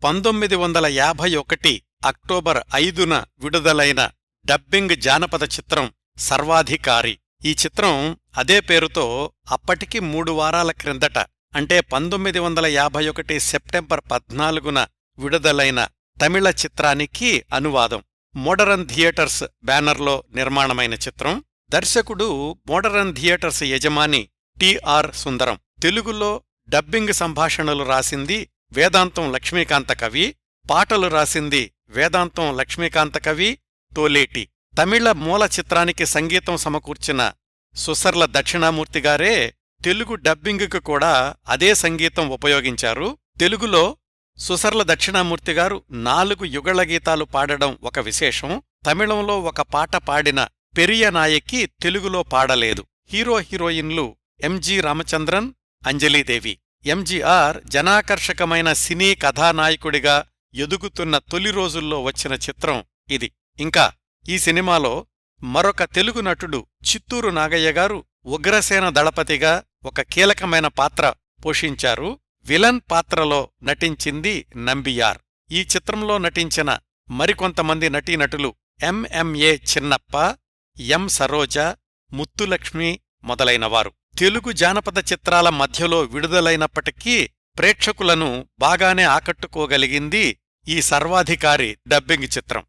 1951 October 5న విడుదలైన dubbing జానపద చిత్రం సర్వాధికారి. ఈ చిత్రం అదే పేరుతో అప్పటికి 3 వారాల క్రిందట అంటే 1951 సెప్టెంబర్ 14న విడుదలైన తమిళ చిత్రానికి అనువాదం. మోడరన్ థియేటర్స్ బ్యానర్లో నిర్మాణమైన చిత్రం. దర్శకుడు మోడరన్ థియేటర్స్ యజమాని టి.ఆర్. సుందరం. తెలుగులో డబ్బింగ్ సంభాషణలు రాసింది వేదాంతం లక్ష్మీకాంతకవి, పాటలు రాసింది వేదాంతం లక్ష్మీకాంతకవి, తోలేటి. తమిళ మూల చిత్రానికి సంగీతం సమకూర్చిన సుసర్ల దక్షిణామూర్తిగారే తెలుగు డబ్బింగుకు కూడా అదే సంగీతం ఉపయోగించారు. తెలుగులో సుసర్ల దక్షిణామూర్తిగారు 4 యుగళ గీతాలు పాడడం ఒక విశేషం. తమిళంలో ఒక పాట పాడిన పెరియ నాయకి తెలుగులో పాడలేదు. హీరో హీరోయిన్లు ఎంజి రామచంద్రన్, అంజలీదేవి. ఎంజీఆర్ జనాకర్షకమైన సినీ కథానాయకుడిగా ఎదుగుతున్న తొలి రోజుల్లో వచ్చిన చిత్రం ఇది. ఇంకా ఈ సినిమాలో మరొక తెలుగు నటుడు చిత్తూరు నాగయ్యగారు ఉగ్రసేన దళపతిగా ఒక కీలకమైన పాత్ర పోషించారు. విలన్ పాత్రలో నటించింది నంబియార్. ఈ చిత్రంలో నటించిన మరికొంతమంది నటీనటులు ఎంఎంఏ చిన్నప్ప, ఎం సరోజ, ముత్తులక్ష్మి మొదలైనవారు. తెలుగు జానపద చిత్రాల మధ్యలో విడుదలైనప్పటికీ ప్రేక్షకులను బాగానే ఆకట్టుకోగలిగింది ఈ సర్వాధికారి డబ్బింగ్ చిత్రం.